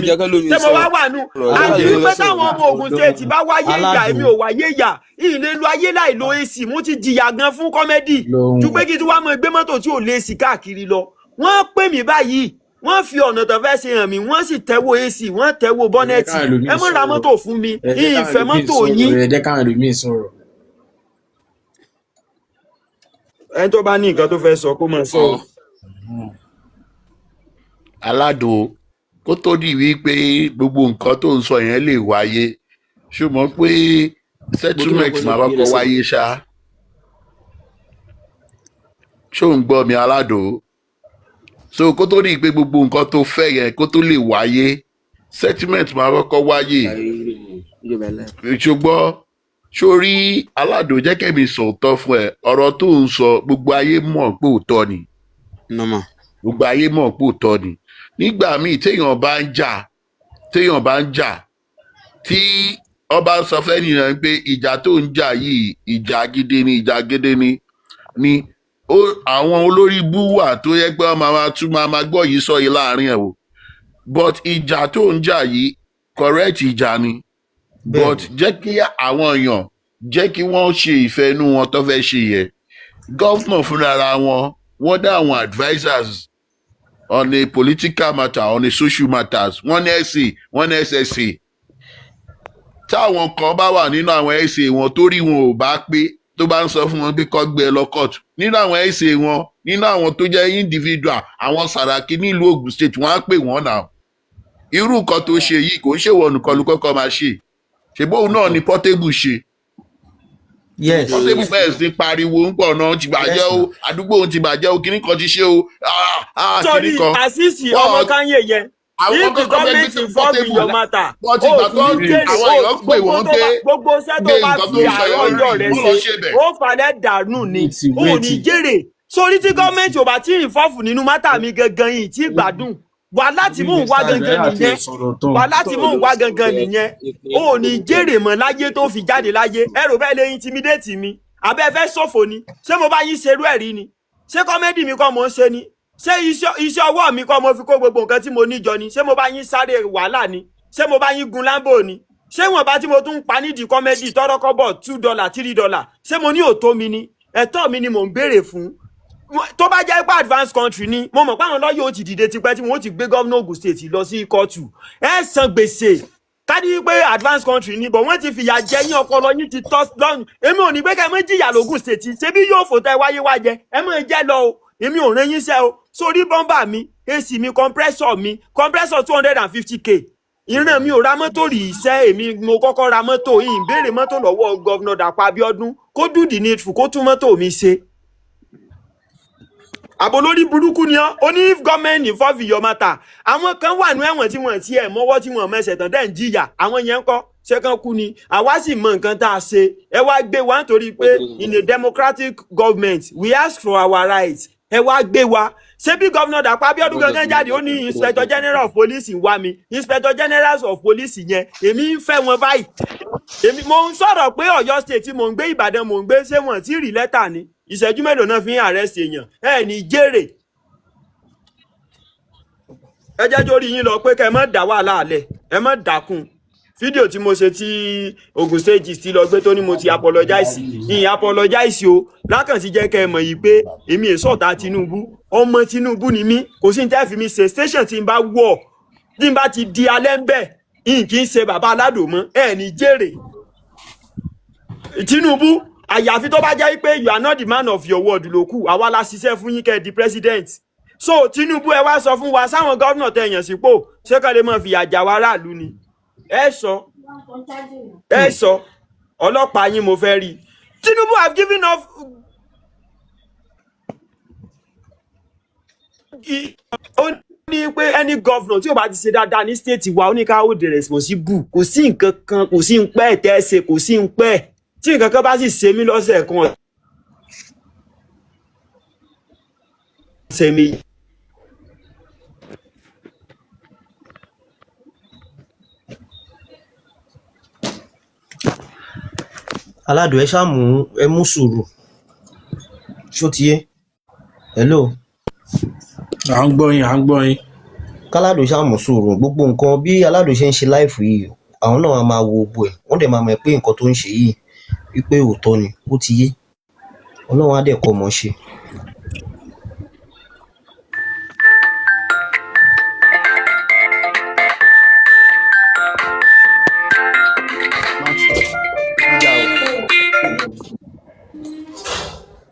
ṣé mo wá wà nù àti wípé táwọn ọmọ Ògùn State bá wáyé ìyà èmi ò wáyé ìyà ìlé lu ayé láì lo èsì mo ti jìyà gan fún kọ́mẹ́dì ju pé kí tí wàá mọ gbé mọ́tò tí ò lè sí káàkiri lọ wọ́n pè mí báyìí wọ́n fi ọ̀nà tó fẹ́ ṣe hàn mí wọ́n sì tẹ́wọ́ èsì wọ́n tẹ́wọ́ bọ́nẹ́ẹ̀tì ẹ mọ̀ ra mọ́tò fún mi ìfẹ́ mọ́tò yín. ẹni tó bá ní nǹkan tó fẹ́ sọ kó máa sọ. Aládùn kó tó di wípé gbogbo nǹkan tó ń sọ yẹn lè wáyé ṣùgbọ́n pé settlement máa kọ́kọ́ wáyé ṣá ṣó ń gbọ́ mi Aládùn so kó tó di pé gbogbo nǹkan tó fẹ́ yẹn kó tó lè wáyé settlement máa kọ́kọ́ wáyé ṣùgbọ́n sórí Aládùn jẹ́ kẹ́mi sọ̀tọ̀ fún ẹ ọ̀rọ̀ tó ń sọ gbogbo ayé mọ̀ pé òótọ́ ni gbogbo ayé mọ̀ pé òótọ́ ni nígbà míì téèyàn bá ń jà tí ọba sọ fẹ́ nìyẹn pé ìjà tó ń jà yìí ìjà gidi ni àwọn olórí bú wà tó yẹ pé ọmọ máa gbọ́ yìí sọ yìí láàrin ẹ̀ o but ìjà tó ń jà yìí correct ìjà ni but jẹ́ kí àwọn èèyàn jẹ́ kí wọ́n ṣe ìfẹ́ inú wọn tó fẹ́ ṣe yẹ gọ́fúnà fúnra wọ́n dá àwọn advisers on a political matter on a social matters wọ́n ní SA wọ́n ní SSA táwọn kan bá wà nínú àwọn SA wọn tó rí wọn ò bá pé tó bá ń sọ fún wọn pé kó gbé ẹ lọ court nínú àwọn SA wọn nínú àwọn tó jẹ́ individual àwọn Sàràkí nílùú Ògùn State wọ́n á pè wọ́n náà irú nǹkan tó ṣe yìí kò ń ṣèwọ nìkan ló kọ́kọ́ máa ṣe ṣèbóun náà ni Portable ṣe Portable bẹ́ẹ̀ sí pariwo ń pọ̀ náà ti bàjẹ́ o àdúgbò ti bàjẹ́ o kíní kan ti ṣe o kíní kan. sọrí àṣìṣì ọmọ Kanye yẹn if the government involve in your matter o ti ní jèrè gbogbo iṣẹ́ tó bá fi àárọ̀ ọjọ́ rẹ̀ ṣe ó falẹ̀ dànù ni o ní jèrè sórí tí gọ́ọ̀mẹ̀ntì ò bá tí ì fọ́ọ̀fù nínú mátà mi gangan yìí tí gbádùn wà láti mú wá gangan nìyẹn ó ní jèrè mọ́ láyé tó fi jáde láyé ẹrù bẹ́ẹ̀ lè intimidate mi abẹ́ fẹ́ ṣòfò ni ṣé mo bá yín ṣerú ẹ̀rí ni ṣé kọ́mẹ́dì mi kọ́ mo ń ṣe ni ṣé iṣẹ́ ọwọ́ mi kọ́ mo fi kó gbogbo nǹkan tí mo níjọ ni ṣé mo bá yín sáré wàhálà ni ṣé mo bá yín gun Lambo ni ṣé wọn bá tí mo tún pa nídìí kọ́mẹ́dì tọ́rọ́kọ́bọ̀ $2 $3 ṣé mo ní òótọ́ mi ni ẹ̀tọ́ mi ni mò ń béèrè fún tó bá jẹ́ pé advanced country ni mo mọ̀ pé àwọn lọ́yọ̀ ó ti dìde tipẹ́ tí wọ́n ti gbé gómìnà Ògùn State lọ sí kóòtù ẹ san gbèsè kádì pé advanced country ni bọ̀ wọ́n ti fìyà jẹ yín ọpọlọ yín ti tọ́ lọ́rùn èmi ò ní pé ká ẹ mọ́ jìyà lógùn State ṣebí yóò fò tẹ wáyé wá jẹ ẹ mọ̀ jẹ́ lọ o èmi ò rán yín sẹ́ o sórí bọ́mbà mi AC mi compressor $250K ìran mi ò ra mọ́tò rí iṣẹ́ èmi mo kọ́kọ́ ra mọ́tò yìí ń béèrè mọ́tò lọ́wọ́ gọ́vnà Dàpọ̀ Abíọ́dún kó dùdì ní ìfù kó tún mọ́tò mi ṣe àbólórí burúkú ni ó ní if government involve in your matter àwọn kan wà ní ẹ̀wọ̀n tí wọ́n ti ẹ̀ mọ́wọ́ tí wọ́n mẹ́sẹ̀ tán dẹ̀ ń jìyà àwọn yẹn ń kọ́ ṣé kán kú ni àwa sì mọ nǹkan tá a ṣe ẹ wá gbé wa nítorí pé in a democratic government we ask for our rights ẹ wá gbé wa ṣé bí gómìnà Dàpọ̀ Abíọ́dún gangan jáde ó ní inspector general of police wá mi inspector general of police yẹn èmi ń fẹ́ wọn báyìí èmi mo ń sọ̀rọ̀ pé Ọ̀yọ́ state tí mò ń gbé Ìbàdàn mò ń gbé ṣé wọ́n ti rí lẹ́tà ni ìṣẹ́jú mélòó náà fi ń arrest èèyàn ẹ ní jèrè ẹ jẹ́ jórí yín lọ pé kẹ́ ẹ má dá wàhálà alẹ̀ ẹ má dákun fídíò tí mo ṣe tí Ògùn State ti lọ gbé tó ní mo ti apologize ìyìn apologize o lákàntí jẹ́ kẹ́ ẹ mọ̀ yìí pé èmi èso ọ̀tá Tinubu ọmọ Tinubu ni mí kò sí ní tẹ́ fi mi ṣe station tí n bá wọ̀ tí n bá ti di alẹ́ ń bẹ̀ ìyìn kì í ṣe bàbá aládùn mọ́ ẹ ní jèrè Tinubu àyàfi tó bá jẹ́ pé you are not the man of your word ló kù àwa la ṣiṣẹ́ fún yín kẹ́ di president so Tinubu ẹ wá sọ fún wa sáwọn gómìnà tẹ̀yàn sípò ṣé kàn lè mọ̀ fìyà jà wá aráàlú ni ẹ sọ ọlọ́pàá yín mo fẹ́ rí Tinubu have given off ó ní pé any governor tí ó bá ti ṣe dáadáa ní state wa ó ní ká hold the responsible kò sí nǹkan kan kò sí ń pẹ́ tẹ́ ṣe kò sí ń pẹ́ tí nǹkan kan bá sì ṣe mí lọ́sẹ̀ kan ṣe mí. Aládùn ẹ ṣàmù ẹ mú sùúrù ṣó ti yé hello. à ń gbọ́ yín. káládò ṣàmù sùúrù gbogbo nǹkan bí aládò ṣe ń ṣe láìfù yìí àwọn náà máa wo gbogbo ẹ̀ wọ́n dẹ̀ máa mọ̀ pé nǹkan tó ń ṣe yìí wípé òótọ́ ni ó ti yé ọlọ́run á dẹ̀ kọ́ ọmọ ṣe.